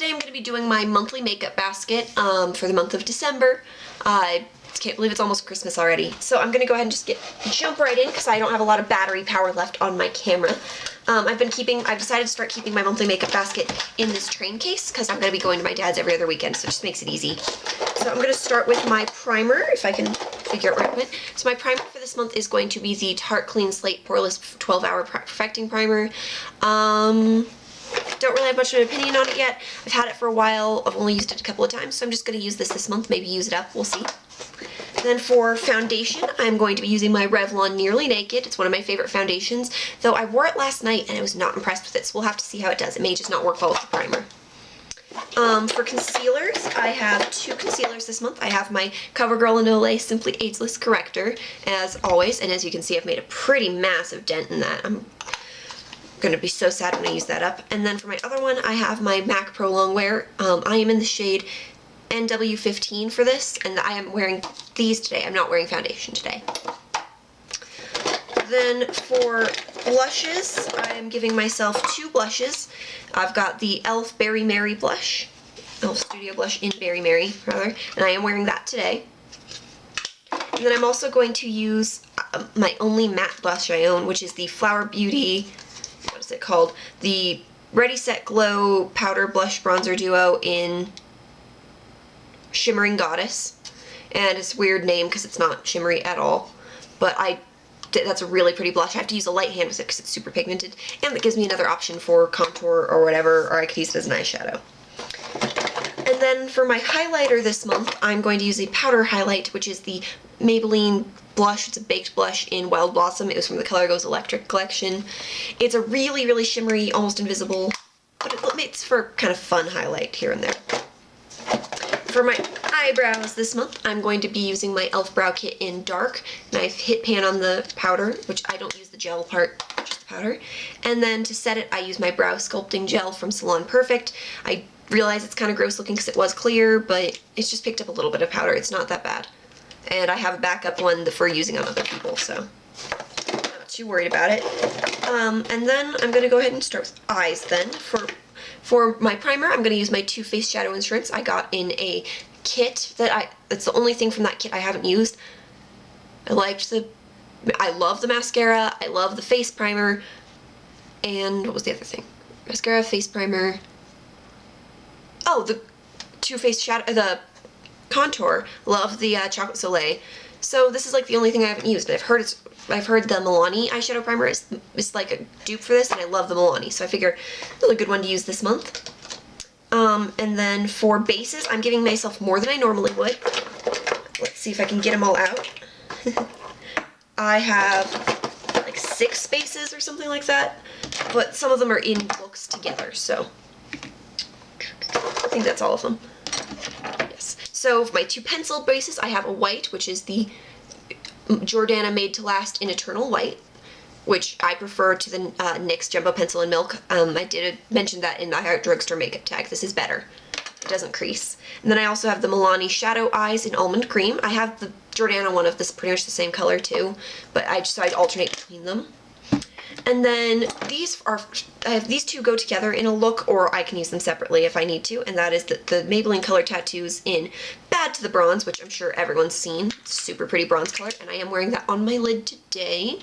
today I'm going to be doing my monthly makeup basket for the month of December. I can't believe it's almost Christmas already. So I'm going to go ahead and just jump right in because I don't have a lot of battery power left on my camera. I've decided to start keeping my monthly makeup basket in this train case because I'm going to be going to my dad's every other weekend, so it just makes it easy. So I'm going to start with my primer, if I can figure out where I put it. So my primer for this month is going to be the Tarte Clean Slate Poreless 12-Hour Perfecting Primer. Don't really have much of an opinion on it yet. I've had it for a while. I've only used it a couple of times, so I'm just going to use this month, maybe use it up. We'll see. Then for foundation, I'm going to be using my Revlon Nearly Naked. It's one of my favorite foundations, though I wore it last night and I was not impressed with it, so we'll have to see how it does. It may just not work well with the primer. For concealers, I have two concealers this month. I have my CoverGirl and Olay Simply Ageless Corrector, as always, and as you can see, I've made a pretty massive dent in that. I'm going to be so sad when I use that up. And then for my other one, I have my MAC ProLonwear. I am in the shade NW15 for this, and I am wearing these today. I'm not wearing foundation today. Then for blushes, I am giving myself two blushes. I've got the e.l.f. Berry Mary blush, e.l.f. Studio Blush in Berry Mary, rather, and I am wearing that today. And then I'm also going to use my only matte blush I own, which is the Flower Beauty, what is it called? The Ready Set Glow Powder Blush Bronzer Duo in Shimmering Goddess. And it's a weird name because it's not shimmery at all, but that's a really pretty blush. I have to use a light hand with it because it's super pigmented, and it gives me another option for contour or whatever, or I could use it as an eyeshadow. And then for my highlighter this month, I'm going to use a powder highlight, which is the Maybelline blush. It's a baked blush in Wild Blossom. It was from the Color Goes Electric collection. It's a really, really shimmery, almost invisible, but it's for kind of fun highlight here and there. For my eyebrows this month, I'm going to be using my e.l.f. Brow Kit in Dark, and I've hit pan on the powder, which I don't use the gel part, just the powder. And then to set it, I use my Brow Sculpting Gel from Salon Perfect. I realize it's kind of gross looking because it was clear, but it's just picked up a little bit of powder. It's not that bad. And I have a backup one for using on other people, so I'm not too worried about it. And then I'm going to go ahead and start with eyes then. For my primer, I'm going to use my Too Faced Shadow Insurance I got in a kit that's the only thing from that kit I haven't used. I love the mascara, I love the face primer, and what was the other thing? Mascara, face primer. Oh, the Too Faced Shadow, the contour. Love the Chocolate Soleil. So this is like the only thing I haven't used, but I've heard the Milani eyeshadow primer is like a dupe for this, and I love the Milani, so I figure it's a good one to use this month. And then for bases, I'm giving myself more than I normally would. Let's see if I can get them all out. I have like 6 bases or something like that, but some of them are in books together, so I think that's all of them. Yes. So for my 2 pencil bases, I have a white, which is the Jordana Made to Last in Eternal White, which I prefer to the NYX Jumbo Pencil in Milk. I did mention that in the Heart Drugstore makeup tag. This is better. It doesn't crease. And then I also have the Milani Shadow Eyes in Almond Cream. I have the Jordana one of this pretty much the same color too, but I alternate between them. And then I have these two go together in a look, or I can use them separately if I need to, and that is the Maybelline Color Tattoos in Bad to the Bronze, which I'm sure everyone's seen. It's super pretty bronze color, and I am wearing that on my lid today.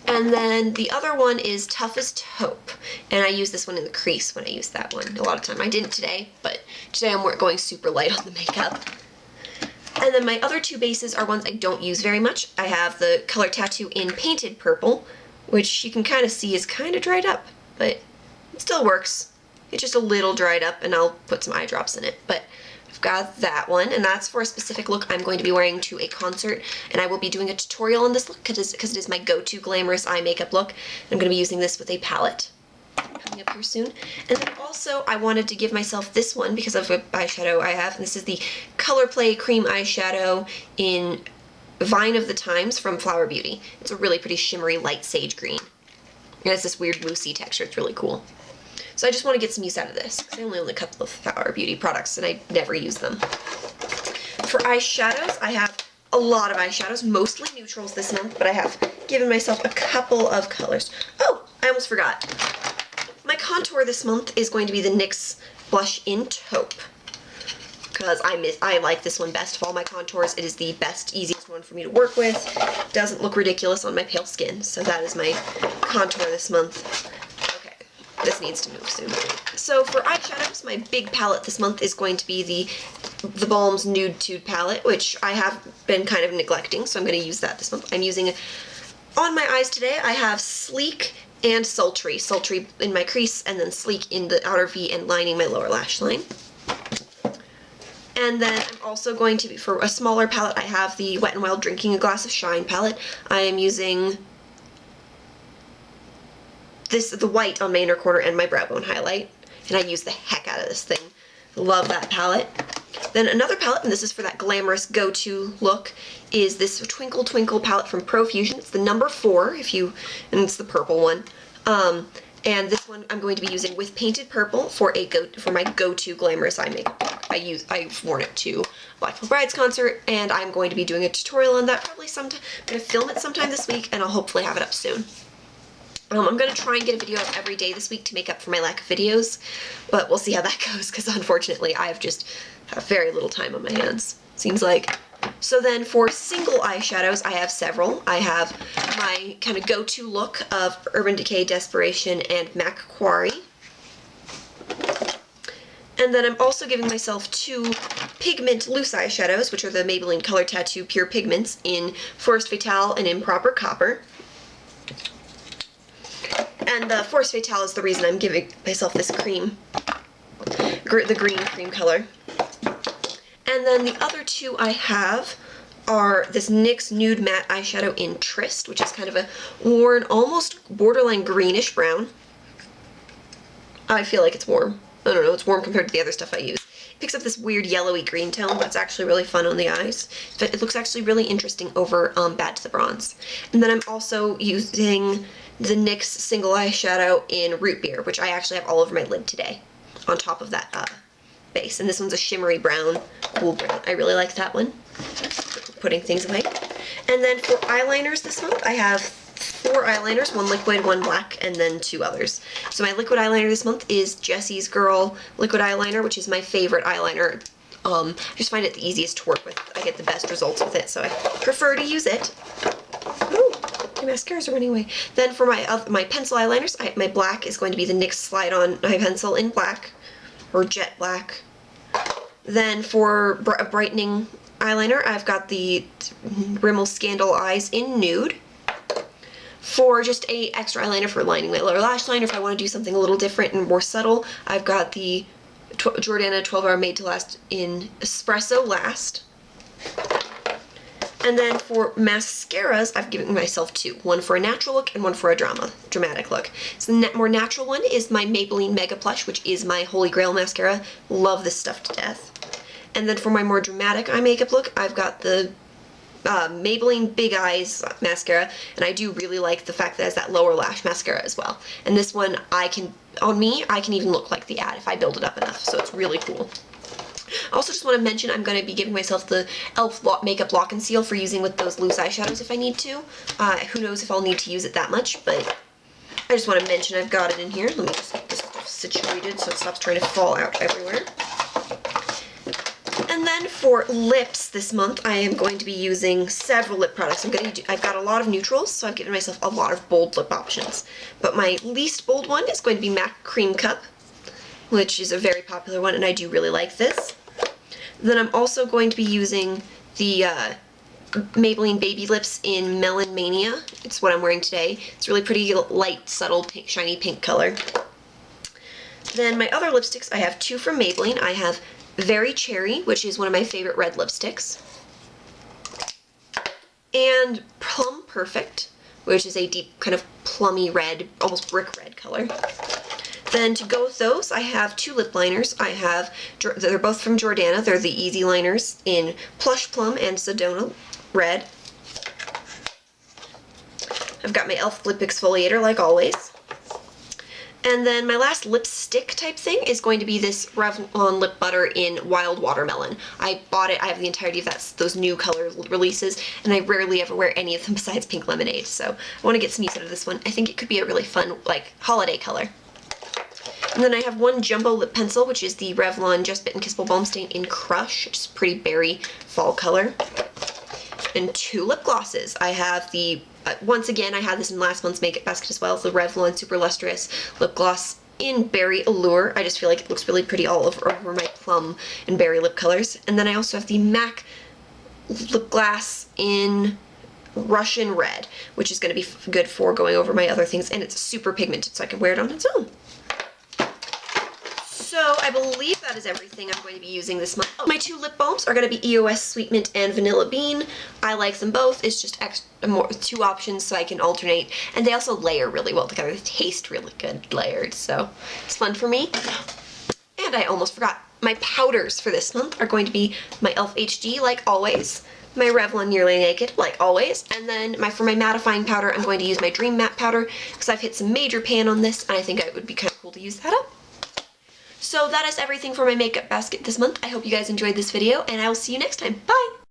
And then the other one is Tough as Taupe, and I use this one in the crease when I use that one a lot of time. I didn't today, but today I'm going super light on the makeup. And then my other 2 bases are ones I don't use very much. I have the Color Tattoo in Painted Purple, which you can kind of see is kind of dried up, but it still works. It's just a little dried up, and I'll put some eye drops in it. But I've got that one, and that's for a specific look I'm going to be wearing to a concert, and I will be doing a tutorial on this look because it is my go-to glamorous eye makeup look. And I'm going to be using this with a palette coming up here soon. And then also I wanted to give myself this one because of an eyeshadow I have, and this is the Color Play Cream Eyeshadow in Vine of the Times from Flower Beauty. It's a really pretty shimmery light sage green, and it's this weird moussey texture. It's really cool. So I just want to get some use out of this because I only own a couple of Flower Beauty products and I never use them. For eyeshadows, I have a lot of eyeshadows, mostly neutrals this month, but I have given myself a couple of colors. Oh, I almost forgot. My contour this month is going to be the NYX blush in Taupe, because I like this one best of all my contours. It is the best, easiest one for me to work with. Doesn't look ridiculous on my pale skin, so that is my contour this month. Okay, this needs to move soon. So for eyeshadows, my big palette this month is going to be the TheBalm's Nude Tude palette, which I have been kind of neglecting, so I'm going to use that this month. I'm using, on my eyes today, I have Sleek and Sultry. Sultry in my crease, and then Sleek in the outer V and lining my lower lash line. And then I'm also going to, for a smaller palette, I have the Wet n Wild Drinking a Glass of Shine palette. I am using the white on my inner corner and my brow bone highlight. And I use the heck out of this thing. Love that palette. Then another palette, and this is for that glamorous go-to look, is this Twinkle Twinkle palette from ProFusion. It's the number 4, and it's the purple one. And this one I'm going to be using with Painted Purple for my go-to glamorous eye makeup look. I've worn it to Blackpool Bride's concert, and I'm going to be doing a tutorial on that probably sometime. I'm going to film it sometime this week, and I'll hopefully have it up soon. I'm going to try and get a video up every day this week to make up for my lack of videos, but we'll see how that goes, because unfortunately I have very little time on my hands, seems like. So then for single eyeshadows, I have several. I have my kind of go-to look of Urban Decay, Desperation, and MAC Quarry. And then I'm also giving myself 2 pigment loose eyeshadows, which are the Maybelline Color Tattoo Pure Pigments in Forest Fatale and Improper Copper. And the Forest Fatale is the reason I'm giving myself this cream, the green cream color. And then the other 2 I have are this NYX Nude Matte Eyeshadow in Tryst, which is kind of a worn, almost borderline greenish brown. I feel like it's warm. I don't know, it's warm compared to the other stuff I use. It picks up this weird yellowy green tone that's actually really fun on the eyes. It looks actually really interesting over Bad to the Bronze. And then I'm also using the NYX Single Eyeshadow in Root Beer, which I actually have all over my lid today, on top of that base. And this one's a shimmery brown, cool brown. I really like that one, putting things away. And then for eyeliners this month, I have 4 eyeliners, 1 liquid, 1 black, and then 2 others. So my liquid eyeliner this month is Jessie's Girl Liquid Eyeliner, which is my favorite eyeliner. I just find it the easiest to work with. I get the best results with it, so I prefer to use it. Ooh, my mascaras are running away. Then for my pencil eyeliners, my black is going to be the NYX Slide On Eye Pencil in black, or jet black. Then for a brightening eyeliner, I've got the Rimmel Scandal Eyes in Nude. For just a extra eyeliner for lining my lower lash line, or if I want to do something a little different and more subtle, I've got the Jordana 12 Hour Made to Last in Espresso Last. And then for mascaras, I've given myself 2. One for a natural look and one for a dramatic look. So the more natural one is my Maybelline Mega Plush, which is my Holy Grail mascara. Love this stuff to death. And then for my more dramatic eye makeup look, I've got the Maybelline Big Eyes mascara, and I do really like the fact that it has that lower lash mascara as well. And this one, I can even look like the ad if I build it up enough, so it's really cool. I also just want to mention I'm going to be giving myself the e.l.f. Makeup Lock and Seal for using with those loose eyeshadows if I need to. Who knows if I'll need to use it that much, but I just want to mention I've got it in here. Let me just get this situated so it stops trying to fall out everywhere. And then for lips this month, I am going to be using several lip products. I've got a lot of neutrals, so I've given myself a lot of bold lip options. But my least bold one is going to be MAC Cream Cup, which is a very popular one, and I do really like this. Then I'm also going to be using the Maybelline Baby Lips in Melon Mania. It's what I'm wearing today. It's really pretty light, subtle, pink, shiny pink color. Then my other lipsticks, I have 2 from Maybelline. I have Very Cherry, which is one of my favorite red lipsticks, and Plum Perfect, which is a deep kind of plummy red, almost brick red color. Then to go with those, I have 2 lip liners. They're both from Jordana. They're the Easy Liners in Plush Plum and Sedona Red. I've got my e.l.f. lip exfoliator like always. And then my last lipstick type thing is going to be this Revlon lip butter in Wild Watermelon. I bought it, I have the entirety of those new color releases, and I rarely ever wear any of them besides Pink Lemonade, so I want to get some use out of this one. I think it could be a really fun, like, holiday color. And then I have one jumbo lip pencil, which is the Revlon Just Bitten Kissable Balm Stain in Crush, which is a pretty berry fall color. And 2 lip glosses. I have the, once again, I had this in last month's makeup basket as well, it's the Revlon Super Lustrous Lip Gloss in Berry Allure. I just feel like it looks really pretty all over my plum and berry lip colors. And then I also have the MAC lip gloss in Russian Red, which is going to be good for going over my other things, and it's super pigmented, so I can wear it on its own. So I believe that is everything I'm going to be using this month. Oh, my 2 lip balms are going to be EOS Sweet Mint and Vanilla Bean. I like them both. It's just 2 options so I can alternate, and they also layer really well together. They taste really good layered, so it's fun for me. And I almost forgot. My powders for this month are going to be my e.l.f. HD, like always, my Revlon Nearly Naked, like always, and then for my mattifying powder, I'm going to use my Dream Matte Powder, because I've hit some major pan on this, and I think it would be kind of cool to use that up. So that is everything for my makeup basket this month. I hope you guys enjoyed this video, and I will see you next time. Bye!